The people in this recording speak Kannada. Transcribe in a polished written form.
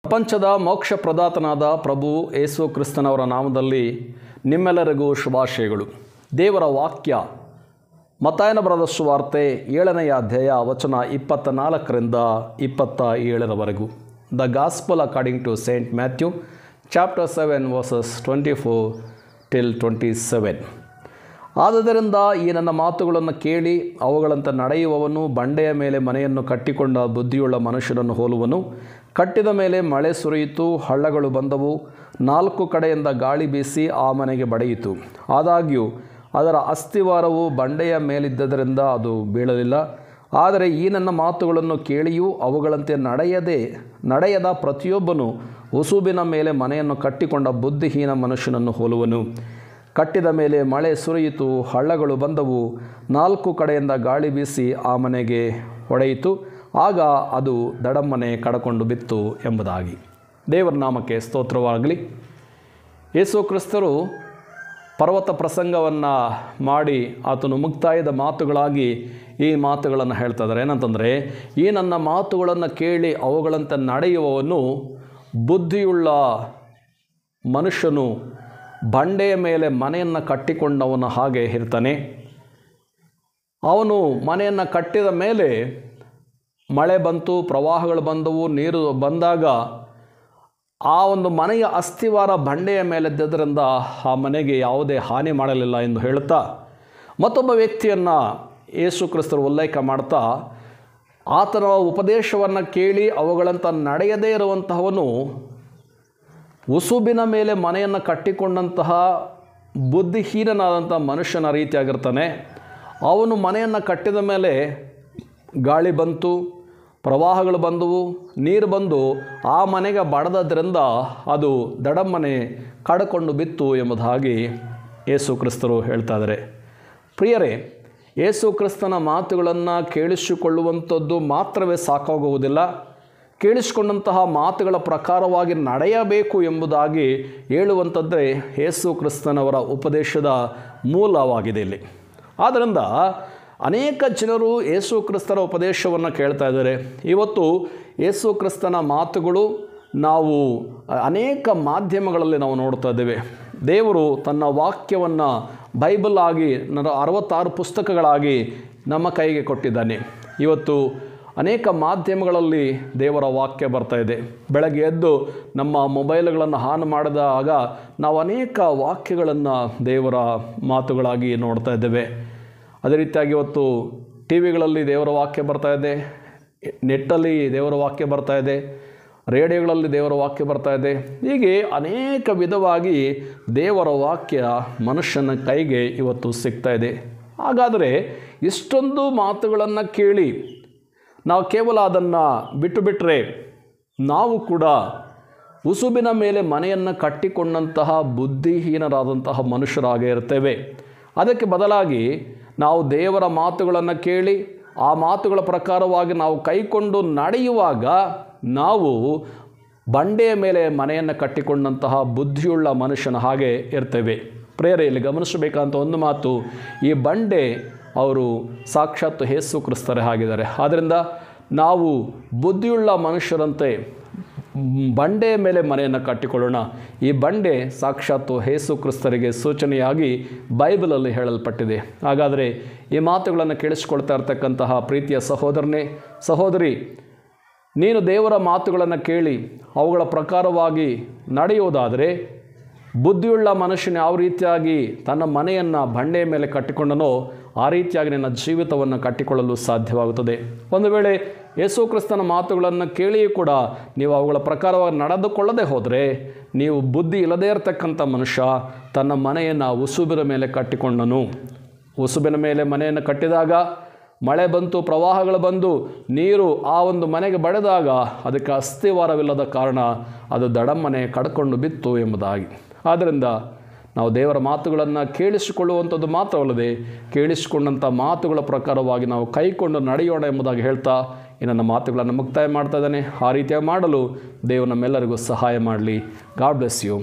ಪ್ರಪಂಚದ ಮೋಕ್ಷ ಪ್ರದಾತನಾದ ಪ್ರಭು ಯೇಸು ಕ್ರಿಸ್ತನವರ ನಾಮದಲ್ಲಿ ನಿಮ್ಮೆಲ್ಲರಿಗೂ ಶುಭಾಶಯಗಳು. ದೇವರ ವಾಕ್ಯ ಮತ್ತಾಯನ ಬರೆದ ಸುವಾರ್ತೆ 7ನೇ ಅಧ್ಯಾಯ ವಚನ 24ರಿಂದ 27ರವರೆಗೂ. The gospel according to saint Matthew chapter 7 verses 24 till 27. ಆದುದರಿಂದ ಈ ನನ್ನ ಮಾತುಗಳನ್ನು ಕೇಳಿ ಅವುಗಳಂತೆ ನಡೆಯುವವನು ಬಂಡೆಯ ಮೇಲೆ ಮನೆಯನ್ನು ಕಟ್ಟಿಕೊಂಡ ಬುದ್ಧಿಯುಳ್ಳ ಮನುಷ್ಯನನ್ನು ಹೋಲುವನು. ಕಟ್ಟಿದ ಮೇಲೆ ಮಳೆ ಸುರಿಯಿತು, ಹಳ್ಳಗಳು ಬಂದವು, 4 ಕಡೆಯಿಂದ ಗಾಳಿ ಬೀಸಿ ಆ ಮನೆಗೆ ಬಡಿಯಿತು. ಆದಾಗ್ಯೂ ಅದರ ಅಸ್ಥಿವಾರವು ಬಂಡೆಯ ಮೇಲಿದ್ದರಿಂದ ಅದು ಬೀಳಲಿಲ್ಲ. ಆದರೆ ಈ ನನ್ನ ಮಾತುಗಳನ್ನು ಕೇಳಿಯೂ ಅವುಗಳಂತೆ ನಡೆಯದ ಪ್ರತಿಯೊಬ್ಬನು ಉಸುಬಿನ ಮೇಲೆ ಮನೆಯನ್ನು ಕಟ್ಟಿಕೊಂಡ ಬುದ್ಧಿಹೀನ ಮನುಷ್ಯನನ್ನು ಹೋಲುವನು. ಕಟ್ಟಿದ ಮೇಲೆ ಮಳೆ ಸುರಿಯಿತು, ಹಳ್ಳಗಳು ಬಂದವು, 4 ಕಡೆಯಿಂದ ಗಾಳಿ ಬೀಸಿ ಆ ಮನೆಗೆ ಹೊಡೆಯಿತು. ಆಗ ಅದು ದಡಮ್ಮನೆ ಕಡಕೊಂಡು ಬಿತ್ತು ಎಂಬುದಾಗಿ. ದೇವರ ನಾಮಕ್ಕೆ ಸ್ತೋತ್ರವಾಗಲಿ. ಯೇಸು ಕ್ರಿಸ್ತರು ಪರ್ವತ ಪ್ರಸಂಗವನ್ನು ಮಾಡಿ ಆತನು ಮುಕ್ತಾಯದ ಮಾತುಗಳಾಗಿ ಈ ಮಾತುಗಳನ್ನು ಹೇಳ್ತಾ ಇದ್ದಾರೆ. ಏನಂತಂದರೆ, ಈ ನನ್ನ ಮಾತುಗಳನ್ನು ಕೇಳಿ ಅವುಗಳಂತೆ ನಡೆಯುವವನು ಬುದ್ಧಿಯುಳ್ಳ ಮನುಷ್ಯನು ಬಂಡೆಯ ಮೇಲೆ ಮನೆಯನ್ನು ಕಟ್ಟಿಕೊಂಡವನ ಹಾಗೆ ಇರ್ತಾನೆ. ಅವನು ಮನೆಯನ್ನು ಕಟ್ಟಿದ ಮೇಲೆ ಮಳೆ ಬಂತು, ಪ್ರವಾಹಗಳು ಬಂದವು, ನೀರು ಬಂದಾಗ ಆ ಒಂದು ಮನೆಯ ಅಸ್ಥಿವಾರ ಬಂಡೆಯ ಮೇಲಿದ್ದರಿಂದ ಆ ಮನೆಗೆ ಯಾವುದೇ ಹಾನಿ ಮಾಡಲಿಲ್ಲ ಎಂದು ಹೇಳುತ್ತಾ, ಮತ್ತೊಬ್ಬ ವ್ಯಕ್ತಿಯನ್ನು ಯೇಸು ಕ್ರಿಸ್ತರು ಉಲ್ಲೇಖ ಮಾಡ್ತಾ, ಆತನ ಉಪದೇಶವನ್ನು ಕೇಳಿ ಅವುಗಳಂತ ನಡೆಯದೇ ಇರುವಂತಹವನು ಉಸುಬಿನ ಮೇಲೆ ಮನೆಯನ್ನು ಕಟ್ಟಿಕೊಂಡಂತಹ ಬುದ್ಧಿಹೀನನಾದಂಥ ಮನುಷ್ಯನ ರೀತಿಯಾಗಿರ್ತಾನೆ. ಅವನು ಮನೆಯನ್ನು ಕಟ್ಟಿದ ಮೇಲೆ ಗಾಳಿ ಬಂತು, ಪ್ರವಾಹಗಳು ಬಂದವು, ನೀರು ಬಂದು ಆ ಮನೆಗೆ ಬಡದ್ರಿಂದ ಅದು ದಡಮ್ಮನೆ ಕಡ್ಕೊಂಡು ಬಿತ್ತು ಎಂಬುದಾಗಿ ಯೇಸು ಕ್ರಿಸ್ತರು ಹೇಳ್ತಾ ಇದ್ದಾರೆ. ಪ್ರಿಯರೇ, ಯೇಸು ಕ್ರಿಸ್ತನ ಮಾತುಗಳನ್ನು ಕೇಳಿಸಿಕೊಳ್ಳುವಂಥದ್ದು ಮಾತ್ರವೇ ಸಾಕಾಗುವುದಿಲ್ಲ. ಕೇಳಿಸಿಕೊಂಡಂತಹ ಮಾತುಗಳ ಪ್ರಕಾರವಾಗಿ ನಡೆಯಬೇಕು ಎಂಬುದಾಗಿ ಹೇಳುವಂಥದ್ದೇ ಯೇಸು ಕ್ರಿಸ್ತನವರ ಉಪದೇಶದ ಮೂಲವಾಗಿದೆ ಇಲ್ಲಿ. ಆದ್ದರಿಂದ ಅನೇಕ ಜನರು ಯೇಸು ಕ್ರಿಸ್ತರ ಉಪದೇಶವನ್ನು ಕೇಳ್ತಾ ಇದ್ದಾರೆ. ಇವತ್ತು ಯೇಸು ಕ್ರಿಸ್ತನ ಮಾತುಗಳು ನಾವು ಅನೇಕ ಮಾಧ್ಯಮಗಳಲ್ಲಿ ನಾವು ನೋಡ್ತಾ ಇದ್ದೇವೆ. ದೇವರು ತನ್ನ ವಾಕ್ಯವನ್ನು ಬೈಬಲ್ ಆಗಿ 66 ಪುಸ್ತಕಗಳಾಗಿ ನಮ್ಮ ಕೈಗೆ ಕೊಟ್ಟಿದ್ದಾನೆ. ಇವತ್ತು ಅನೇಕ ಮಾಧ್ಯಮಗಳಲ್ಲಿ ದೇವರ ವಾಕ್ಯ ಬರ್ತಾ ಇದೆ. ಬೆಳಗ್ಗೆ ಎದ್ದು ನಮ್ಮ ಮೊಬೈಲ್ಗಳನ್ನು ಆನ್ ಮಾಡಿದಾಗ ನಾವು ಅನೇಕ ವಾಕ್ಯಗಳನ್ನು ದೇವರ ಮಾತುಗಳಾಗಿ ನೋಡ್ತಾ ಇದ್ದೇವೆ. ಅದೇ ರೀತಿಯಾಗಿ ಇವತ್ತು ಟಿ ವಿಗಳಲ್ಲಿ ದೇವರ ವಾಕ್ಯ ಬರ್ತಾ ಇದೆ, ನೆಟ್ಟಲ್ಲಿ ದೇವರ ವಾಕ್ಯ ಬರ್ತಾ ಇದೆ, ರೇಡಿಯೋಗಳಲ್ಲಿ ದೇವರ ವಾಕ್ಯ ಬರ್ತಾ ಇದೆ. ಹೀಗೆ ಅನೇಕ ವಿಧವಾಗಿ ದೇವರ ವಾಕ್ಯ ಮನುಷ್ಯನ ಕೈಗೆ ಇವತ್ತು ಸಿಗ್ತಾ ಇದೆ. ಹಾಗಾದರೆ ಇಷ್ಟೊಂದು ಮಾತುಗಳನ್ನು ಕೇಳಿ ನಾವು ಕೇವಲ ಅದನ್ನು ಬಿಟ್ಟರೆ ನಾವು ಕೂಡ ಉಸುಬಿನ ಮೇಲೆ ಮನೆಯನ್ನು ಕಟ್ಟಿಕೊಂಡಂತಹ ಬುದ್ಧಿಹೀನರಾದಂತಹ ಮನುಷ್ಯರಾಗೇ ಇರ್ತೇವೆ. ಅದಕ್ಕೆ ಬದಲಾಗಿ ನಾವು ದೇವರ ಮಾತುಗಳನ್ನು ಕೇಳಿ ಆ ಮಾತುಗಳ ಪ್ರಕಾರವಾಗಿ ನಾವು ಕೈಕೊಂಡು ನಡೆಯುವಾಗ ನಾವು ಬಂಡೆಯ ಮೇಲೆ ಮನೆಯನ್ನು ಕಟ್ಟಿಕೊಂಡಂತಹ ಬುದ್ಧಿಯುಳ್ಳ ಮನುಷ್ಯನ ಹಾಗೆ ಇರ್ತೇವೆ. ಪ್ರೇರೆ, ಇಲ್ಲಿ ಗಮನಿಸಬೇಕಂತ ಒಂದು ಮಾತು, ಈ ಬಂಡೆ ಅವರು ಸಾಕ್ಷಾತ್ ಯೇಸು ಕ್ರಿಸ್ತರೇ ಆಗಿದ್ದಾರೆ. ಆದ್ದರಿಂದ ನಾವು ಬುದ್ಧಿಯುಳ್ಳ ಮನುಷ್ಯರಂತೆ ಬಂಡೆಯ ಮೇಲೆ ಮನೆಯನ್ನು ಕಟ್ಟಿಕೊಳ್ಳೋಣ. ಈ ಬಂಡೆ ಸಾಕ್ಷಾತ್ ಯೇಸು ಕ್ರಿಸ್ತರಿಗೆ ಸೂಚನೆಯಾಗಿ ಬೈಬಲಲ್ಲಿ ಹೇಳಲ್ಪಟ್ಟಿದೆ. ಹಾಗಾದರೆ ಈ ಮಾತುಗಳನ್ನು ಕೇಳಿಸಿಕೊಳ್ತಾ ಇರ್ತಕ್ಕಂತಹ ಪ್ರೀತಿಯ ಸಹೋದರನೇ, ಸಹೋದರಿ, ನೀನು ದೇವರ ಮಾತುಗಳನ್ನು ಕೇಳಿ ಅವುಗಳ ಪ್ರಕಾರವಾಗಿ ನಡೆಯುವುದಾದರೆ ಬುದ್ಧಿಯುಳ್ಳ ಮನುಷ್ಯನ ಯಾವ ರೀತಿಯಾಗಿ ತನ್ನ ಮನೆಯನ್ನು ಬಂಡೆಯ ಮೇಲೆ ಕಟ್ಟಿಕೊಂಡನೋ ಆ ರೀತಿಯಾಗಿ ನಿನ್ನ ಜೀವಿತವನ್ನು ಕಟ್ಟಿಕೊಳ್ಳಲು ಸಾಧ್ಯವಾಗುತ್ತದೆ. ಒಂದು ವೇಳೆ ಯೇಸು ಕ್ರಿಸ್ತನ ಮಾತುಗಳನ್ನು ಕೇಳಿಯೂ ಕೂಡ ನೀವು ಅವುಗಳ ಪ್ರಕಾರವಾಗಿ ನಡೆದುಕೊಳ್ಳದೆ ಹೋದರೆ ನೀವು ಬುದ್ಧಿ ಇಲ್ಲದೇ ಇರತಕ್ಕಂಥ ಮನುಷ್ಯ ತನ್ನ ಮನೆಯನ್ನು ಉಸುಬಿನ ಮೇಲೆ ಕಟ್ಟಿಕೊಂಡನು. ಉಸುಬಿನ ಮೇಲೆ ಮನೆಯನ್ನು ಕಟ್ಟಿದಾಗ ಮಳೆ ಬಂತು, ಪ್ರವಾಹಗಳು ಬಂದು ನೀರು ಆ ಒಂದು ಮನೆಗೆ ಬಡಿದಾಗ ಅದಕ್ಕೆ ಅಸ್ಥಿವಾರವಿಲ್ಲದ ಕಾರಣ ಅದು ದಡಮ್ಮನೆ ಕಡ್ಕೊಂಡು ಬಿತ್ತು ಎಂಬುದಾಗಿ. ಆದ್ದರಿಂದ ನಾವು ದೇವರ ಮಾತುಗಳನ್ನು ಕೇಳಿಸಿಕೊಳ್ಳುವಂಥದ್ದು ಮಾತ್ರವಲ್ಲದೆ ಕೇಳಿಸಿಕೊಂಡಂಥ ಮಾತುಗಳ ಪ್ರಕಾರವಾಗಿ ನಾವು ಕೈಕೊಂಡು ನಡೆಯೋಣ ಎಂಬುದಾಗಿ ಹೇಳ್ತಾ ಈ ನನ್ನ ಮಾತುಗಳನ್ನು ಮುಕ್ತಾಯ ಮಾಡ್ತಾ ಇದ್ದಾನೆ. ಆ ರೀತಿಯಾಗಿ ಮಾಡಲು ದೇವರು ನಮ್ಮೆಲ್ಲರಿಗೂ ಸಹಾಯ ಮಾಡಲಿ. God bless you.